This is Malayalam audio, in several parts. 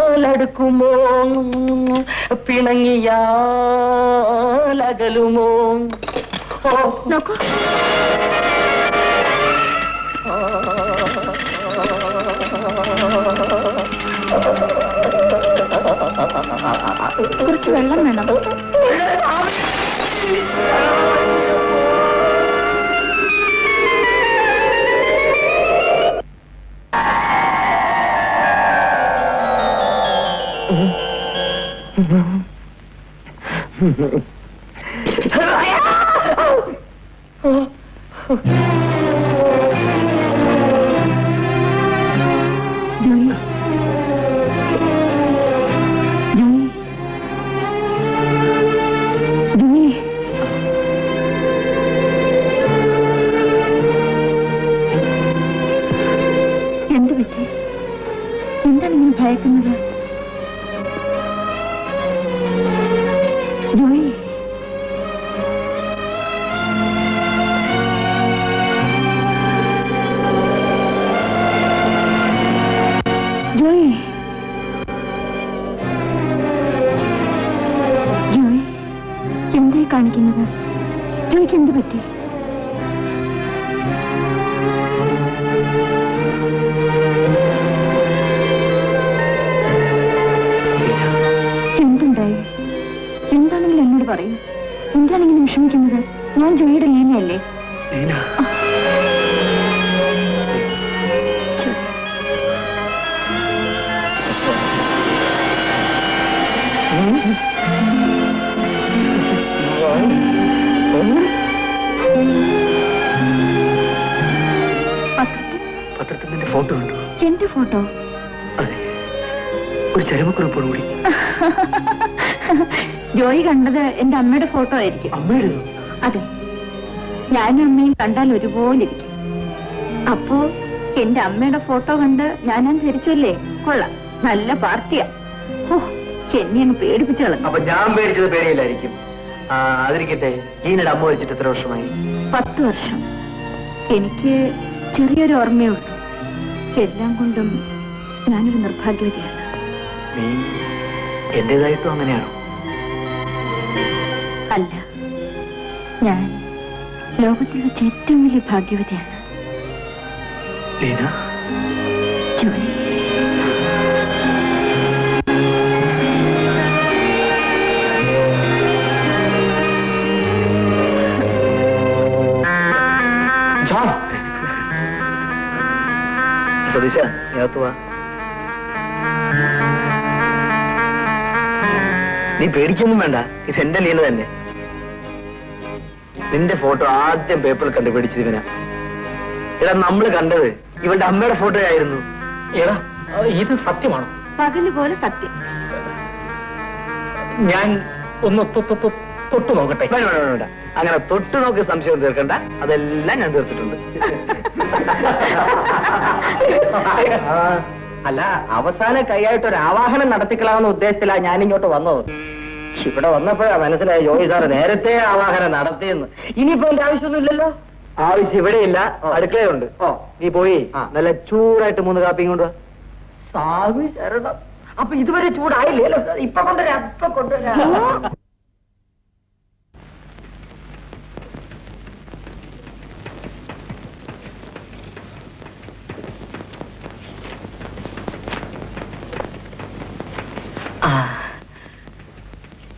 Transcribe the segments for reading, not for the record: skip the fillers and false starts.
ഇണങ്ങിയാലടുക്കുമോ പിണങ്ങിയാലകലുമോ? നോക്കൂ, കുറച്ച് വെള്ളം വേണം. എന്ത് പറ്റി? എന്താണ് ഇങ്ങനെ ഭയക്കുന്നത്? ജോയി, ജോയി, ജോയി, എന്തായി കാണിക്കുന്നത്? ജോയിക്ക് എന്ത് പറ്റി? എന്തുണ്ടായി? എന്താണെങ്കിലും എന്നോട് പറയൂ. എന്താണെങ്കിലും വിഷമിക്കുന്നത്? ഞാൻ ജോയിയുടെ ലീനയല്ലേ? പത്രത്തിൽ നിന്റെ ഫോട്ടോ ഉണ്ടോ? എന്റെ ഫോട്ടോ? അതെ, ഒരു ചരമക്കുറിപ്പോടുകൂടി. ജോയി കണ്ടത് എന്റെ അമ്മയുടെ ഫോട്ടോ ആയിരിക്കും. അമ്മയുടെ? അതെ, ഞാനും അമ്മയും കണ്ടാൽ ഒരുപോലെ ഇരിക്കും. അപ്പോ എന്റെ അമ്മയുടെ ഫോട്ടോ കണ്ട് ഞാനും ധരിച്ചല്ലേ? കൊള്ളാം, നല്ല പാർട്ടിയാ. ഓ, എന്നെ അങ്ങ് പേടിപ്പിച്ചു കളഞ്ഞു. അപ്പൊ ഞാൻ പേടിച്ചത് പേടിയില്ലായിരിക്കും. അതിരിക്കട്ടെ, ഈനയുടെ അമ്മ വെച്ചിട്ട് എത്ര വർഷമായി? 10 വർഷം. എനിക്ക് ചെറിയൊരു ഓർമ്മയുള്ളൂ. എല്ലാം കൊണ്ടും ഞാനൊരു നിർഭാഗ്യവതിയാണ്. നീ എന്റേതായിട്ടും അങ്ങനെയാണോ? അല്ല, ഞാൻ ലോകത്തിൽ വെച്ച് ഏറ്റവും വലിയ ഭാഗ്യവതിയാണ്. ലീന, ജോയി, സതീശ, നീ നീ പേടിക്കൊന്നും വേണ്ട. ഇത് എന്റെ ലീന തന്നെ. നിന്റെ ഫോട്ടോ ആദ്യം പേപ്പറിൽ കണ്ടുപിടിച്ചത് ഇവനാ. എടാ, നമ്മൾ കണ്ടത് ഇവളുടെ അമ്മയുടെ ഫോട്ടോ ആയിരുന്നു. എടാ, ഇത് സത്യമാണോ? പകല് പോലെ സത്യം. ഞാൻ ഒന്ന് തൊട്ടു നോക്കട്ടെ? വേണ്ട, അങ്ങനെ തൊട്ടു നോക്കി സംശയം തീർക്കണ്ട. അതെല്ലാം ഞാൻ തീർത്തിട്ടുണ്ട്. അല്ല, അവസാന കൈയായിട്ട് ഒരു ആവാഹനം നടത്തിക്കളാവുന്ന ഉദ്ദേശത്തിലാണ് ഞാനിങ്ങോട്ട് വന്നത്. ഇവിടെ വന്നപ്പോഴാ മനസ്സിലായി ജോയി സാറ് നേരത്തെ ആവാഹനം നടത്തിയെന്ന്. ഇനിയിപ്പോ എന്റെ ആവശ്യമൊന്നുമില്ലല്ലോ. ആവശ്യം ഇവിടെയില്ല, അടുക്കളയുണ്ട്. ഓ, നീ പോയി നല്ല ചൂടായിട്ട് 3 കാപ്പിയും കൊണ്ടുവാ. സാവി ശരണം. അപ്പൊ ഇതുവരെ ചൂടായില്ലല്ലോ. ഇപ്പൊ കൊണ്ടുവരാം, ഇപ്പൊ കൊണ്ടുവരാം.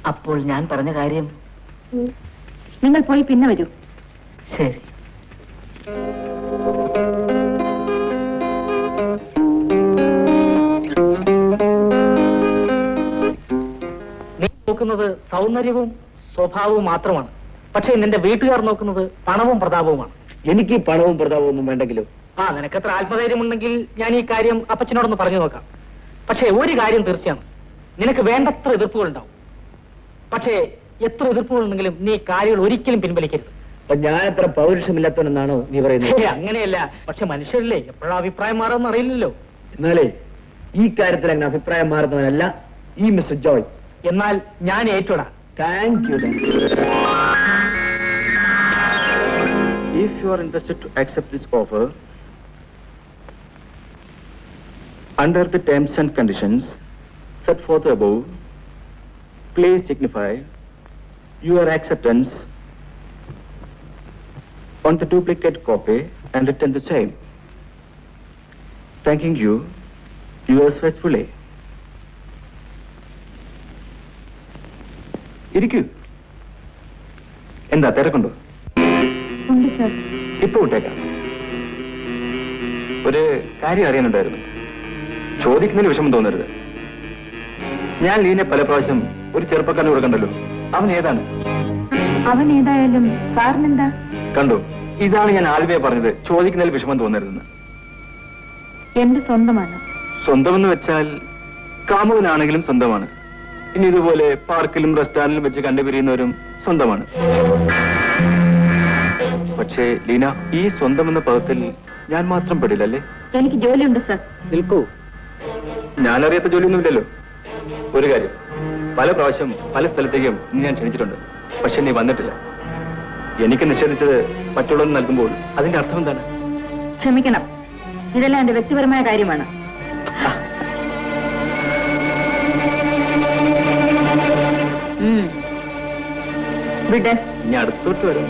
അപ്പോൾ ഞാൻ പറഞ്ഞ കാര്യം? നിങ്ങൾ പോയി പിന്നെ വരൂ. ശരി. നീ നോക്കുന്നത് സൗന്ദര്യവും സ്വഭാവവും മാത്രമാണ്. പക്ഷേ നിന്റെ വീട്ടുകാർ നോക്കുന്നത് പണവും പ്രതാപവുമാണ്. എനിക്ക് പണവും പ്രതാപവും ഒന്നും വേണ്ടെങ്കിലും നിനക്കത്ര ആത്മധൈര്യമുണ്ടെങ്കിൽ ഞാൻ ഈ കാര്യം അപ്പച്ചനോടൊന്ന് പറഞ്ഞു നോക്കാം. പക്ഷേ ഒരു കാര്യം തീർച്ചയാണ്, നിനക്ക് വേണ്ടത്ര എതിർപ്പുകൾ ഉണ്ടാവും. പക്ഷേ എത്ര എതിർപ്പുകളുണ്ടെങ്കിലും നീ കാര്യങ്ങൾ ഒരിക്കലും പിൻവലിക്കരുത്. അപ്പൊ ഞാൻ എത്ര പൗരുഷമില്ലാത്തവനെന്നാണോ നീ പറയുന്നത്? അങ്ങനെയല്ല, പക്ഷെ മനുഷ്യരില്ലേ എപ്പോഴാ അഭിപ്രായം മാറുമെന്ന് അറിയില്ലല്ലോ. എന്നാലേ ഈ കാര്യത്തിൽ അങ്ങനെ അഭിപ്രായം മാറുന്നവനല്ല ഈ മിസ്റ്റർ ജോയ്. എന്നാൽ ഞാൻ ഏറ്റുടാ. Thank you. If you are interested to accept this offer, under the terms and conditions set forth above, please signify your acceptance on the duplicate copy and return the same. Thanking you, yours faithfully. ഇരിക്കൂ. എന്താ തിരക്കുണ്ടോ? ഉണ്ട് സർ. ഇപ്പൊ വിട്ടേക്കാം. ഒരു കാര്യം അറിയാനുണ്ടായിരുന്നു. ചോദിക്കുന്നതിന് വിഷമം തോന്നരുത്. ഞാൻ ലീനെ പല പ്രാവശ്യം ഒരു ചെറുപ്പക്കാരനെ കൂടെ കണ്ടല്ലോ. അവൻ ഏതാണ്? അവൻ ഏതായാലും സാറിനെന്താ? കണ്ടു. ഇതാണ് ഞാൻ ആദ്യമേ പറഞ്ഞത്, ചോദിക്കുന്നതിൽ വിഷമം തോന്നരുതെന്ന്. എന്റെ സ്വന്തമാണ്. സ്വന്തമെന്ന് വെച്ചാൽ കാമുകനാണെങ്കിലും സ്വന്തമാണ്. ഇനി ഇതുപോലെ പാർക്കിലും റെസ്റ്റോറന്റിലും വെച്ച് കണ്ടുപിരിയുന്നവരും സ്വന്തമാണ്. പക്ഷേ ലീന, ഈ സ്വന്തം എന്ന പദത്തിൽ ഞാൻ മാത്രം പെടില്ലല്ലേ? എനിക്ക് ജോലിയുണ്ട് സർ. നിൽക്കൂ. ഞാനറിയാത്ത ജോലിയൊന്നുമില്ലല്ലോ. ഒരു കാര്യം, പല പ്രാവശ്യം പല സ്ഥലത്തേക്കും നീ ഞാൻ ക്ഷണിച്ചിട്ടുണ്ട്. പക്ഷെ നീ വന്നിട്ടില്ല. എനിക്ക് നിഷേധിച്ചത് മറ്റുള്ളവർ നൽകുമ്പോൾ അതിന്റെ അർത്ഥം എന്താണ്? ക്ഷമിക്കണം, ഇതെല്ലാം എന്റെ വ്യക്തിപരമായ കാര്യമാണ്. വിട്. ഇനി അടുത്തോട്ട് വരും.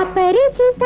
അപരിചിത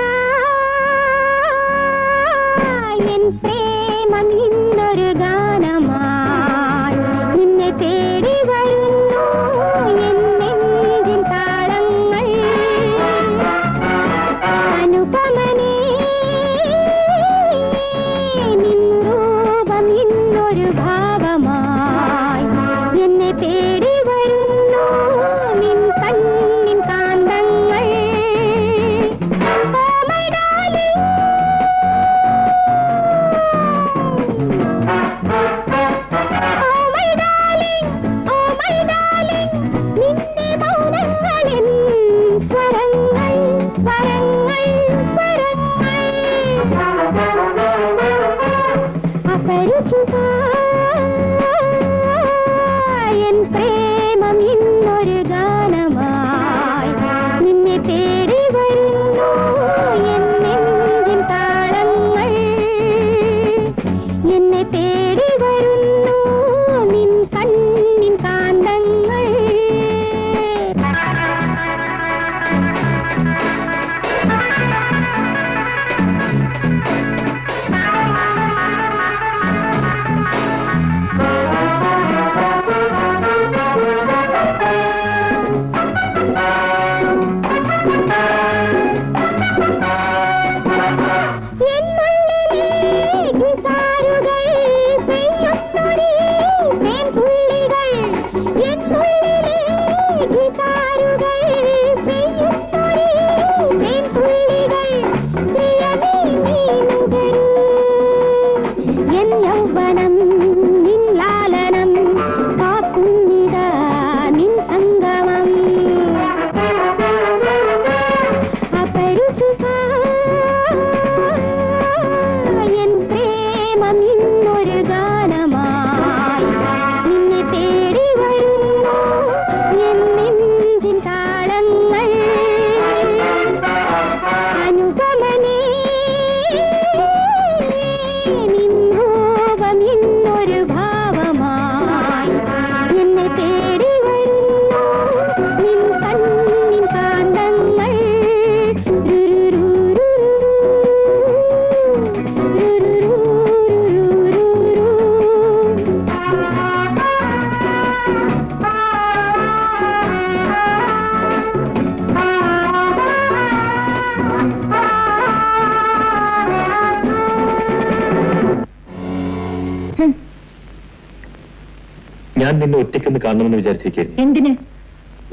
ഞാൻ നിന്നെ ഒറ്റയ്ക്കൊന്ന് കാണണമെന്ന് വിചാരിച്ചിരിക്കുന്നു. എന്തിന്?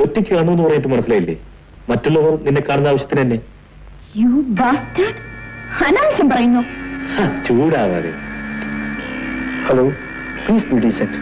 ഒറ്റയ്ക്ക് കാണുമെന്ന് പറഞ്ഞിട്ട് മനസ്സിലായില്ലേ? മറ്റുള്ളവർ നിന്നെ കാണുന്ന ആവശ്യത്തിന് തന്നെ. You bastard! അനാവശ്യം പറയുന്നു. ചൂടാവാതെ. Hello, please be decent.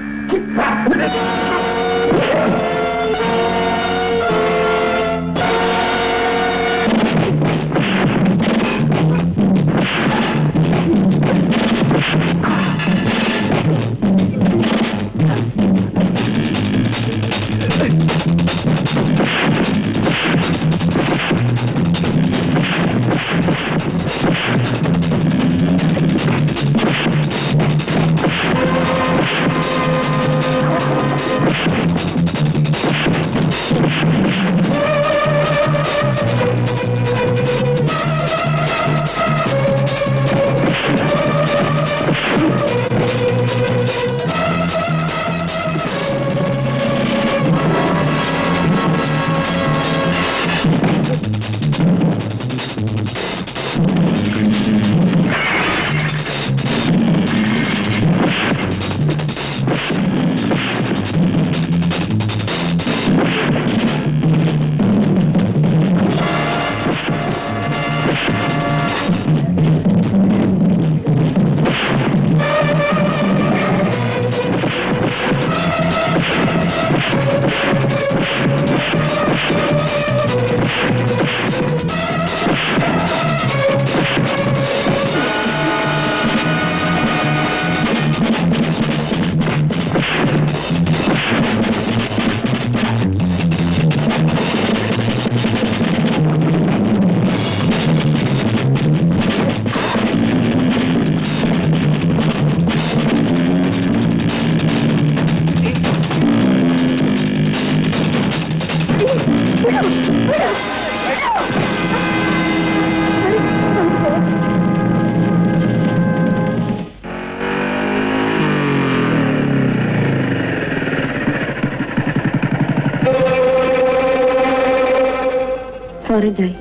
Sorry Joy,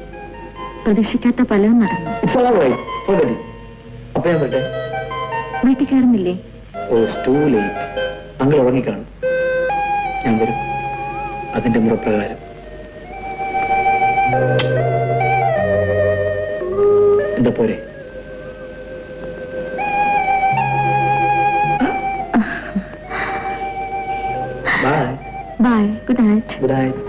പ്രതീക്ഷിക്കാത്ത പലതും നടന്നു. അപ്പൊ ഞാൻ പറ്റേ വീട്ടിൽ കയറുന്നില്ലേ? ഓ, ടൂ ലേറ്റ്. അങ്ങൾ ഉറങ്ങിക്കാണും. ഞാൻ വരും അതിന്റെ മുറപ്രകാരം. എന്താ പോരെ? Bye bye. Good night. Good night.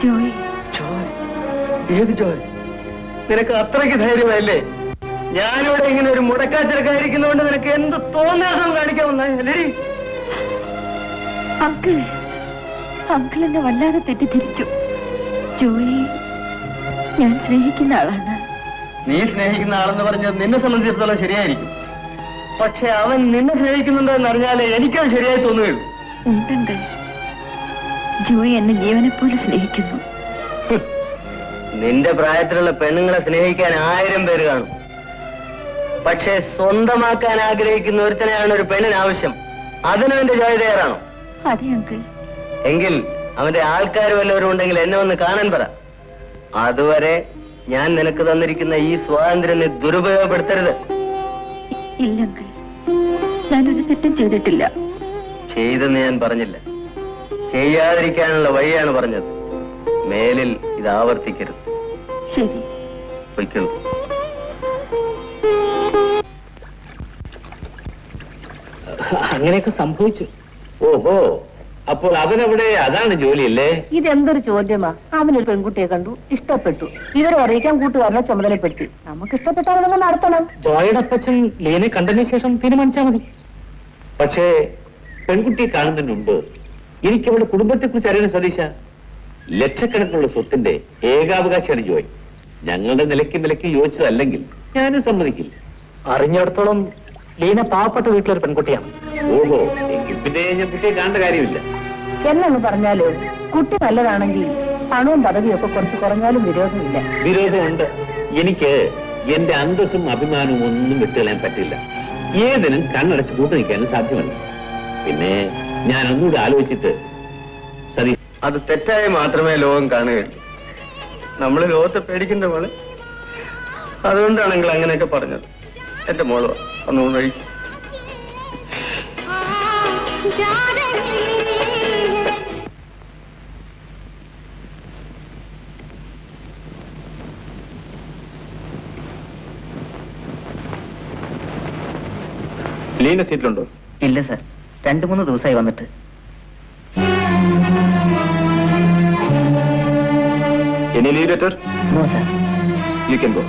Joy. ഏത് ജോയ്? നിനക്ക് അത്രയ്ക്ക് ധൈര്യമല്ലേ? ഞാനിവിടെ ഇങ്ങനെ ഒരു മുടക്കാച്ചിരക്കായിരിക്കുന്നതുകൊണ്ട് നിനക്ക് എന്ത് തോന്നാസം കാണിക്കാമെന്നല്ലേ? അങ്കിൾ, അങ്കിൾ എന്നെ വല്ലാതെ തെറ്റിദ്ധരിച്ചു. ജോയി ഞാൻ സ്നേഹിക്കുന്ന ആളാണ്. നീ സ്നേഹിക്കുന്ന ആളെന്ന് പറഞ്ഞത് നിന്നെ സംബന്ധിച്ചിടത്തോളം ശരിയായിരിക്കും. പക്ഷെ അവൻ നിന്നെ സ്നേഹിക്കുന്നുണ്ടോ എന്നറിഞ്ഞാലേ എനിക്കത് ശരിയായി തോന്നുകയുള്ളൂ. ഉണ്ടെങ്കിൽ ജോയി എന്നെ ജീവനെ പോലെ സ്നേഹിക്കുന്നു. നിന്റെ പ്രായത്തിലുള്ള പെണ്ണുങ്ങളെ സ്നേഹിക്കാൻ 1000 പേര് കാണും. പക്ഷെ സ്വന്തമാക്കാൻ ആഗ്രഹിക്കുന്ന ഒരുത്തനെയാണ് ഒരു പെണ്ണിന് ആവശ്യം. അതിനവന്റെ ജോയ് തയ്യാറാണോ? അതെ അങ്കിൾ. എങ്കിൽ അവന്റെ ആൾക്കാർ വല്ലവരും ഉണ്ടെങ്കിൽ എന്നെ ഒന്ന് കാണാൻ പറ. അതുവരെ ഞാൻ നിനക്ക് തന്നിരിക്കുന്ന ഈ സ്വാതന്ത്ര്യം നീ ദുരുപയോഗപ്പെടുത്തരുത്. ഇല്ല അങ്കിൾ, ഞാനൊരു തെറ്റും ചെയ്തിട്ടില്ല. ചെയ്തെന്ന് ഞാൻ പറഞ്ഞില്ല, ചെയ്യാതിരിക്കാനുള്ള വഴിയാണ് പറഞ്ഞത്. മേലിൽ ഇത് ആവർത്തിക്കരുത്. ശരി. പൊയ്ക്കോളൂ. അങ്ങനെയൊക്കെ സംഭവിച്ചു. ഓഹോ, അപ്പോൾ അവനവിടെ അതാണ് ജോലിയല്ലേ? ഇതെന്തൊരു ചോദ്യമാ? അവനൊരു പെൺകുട്ടിയെ കണ്ടു, ഇഷ്ടപ്പെട്ടു. ഇവരെ അറിയിക്കാൻ കൂട്ടുകാരനെ ചുമതലപ്പെടുത്തി. നമുക്ക് ഇഷ്ടപ്പെട്ടാൽ നടത്തണം. ജോയുടെ അപ്പച്ചൻ ലീനെ കണ്ടതിന് ശേഷം തീരുമാനിച്ചാൽ മതി. പക്ഷേ പെൺകുട്ടിയെ കാണുന്നതിന് മുമ്പ് എനിക്ക് അവളുടെ കുടുംബത്തെക്കുറിച്ച് അറിയണം സതീശ. ലക്ഷക്കണക്കിനുള്ള സ്വത്തിന്റെ ഏകാവകാശിയാണ് ജോയ്. ഞങ്ങളുടെ നിലയ്ക്ക് യോജിച്ചതല്ലെങ്കിൽ ഞാനും സമ്മതിക്കില്ല. അറിഞ്ഞിടത്തോളം ലീന പാവപ്പെട്ട വീട്ടിലൊരു പെൺകുട്ടിയാണ്. ഓഹോ, എങ്കിൽ പിന്നെ ഞാൻ കുട്ടിയെ കാണേണ്ട കാര്യമില്ല. എന്നൊന്ന് പറഞ്ഞാലോ, കുട്ടി നല്ലതാണെങ്കിൽ പണവും പദവിയും ഒക്കെ കുറച്ച് കുറഞ്ഞാലും വിരോധമില്ല. വിരോധമുണ്ട്. എനിക്ക് എന്റെ അന്തസ്സും അഭിമാനവും ഒന്നും വിട്ടുകളയാൻ പറ്റില്ല. ഏതിനും കണ്ണടച്ച് കൂട്ടു നിൽക്കാനും സാധ്യമല്ല. പിന്നെ ഞാൻ ഒന്നുകൂടി ആലോചിച്ചിട്ട് സതി. അത് തെറ്റായി മാത്രമേ ലോകം കാണുകയുള്ളൂ. നമ്മൾ ലോകത്തെ പേടിക്കുന്ന പോലെ. അതുകൊണ്ടാണെങ്കിൽ അങ്ങനെയൊക്കെ പറഞ്ഞത്. എന്റെ മോളോ ഒന്നുകൂടെ കഴിക്കും. ലീന സീറ്റിലുണ്ടോ? ഇല്ല സാർ, 2-3 ദിവസമായി വന്നിട്ട്. Any leave letter? No sir. You can go.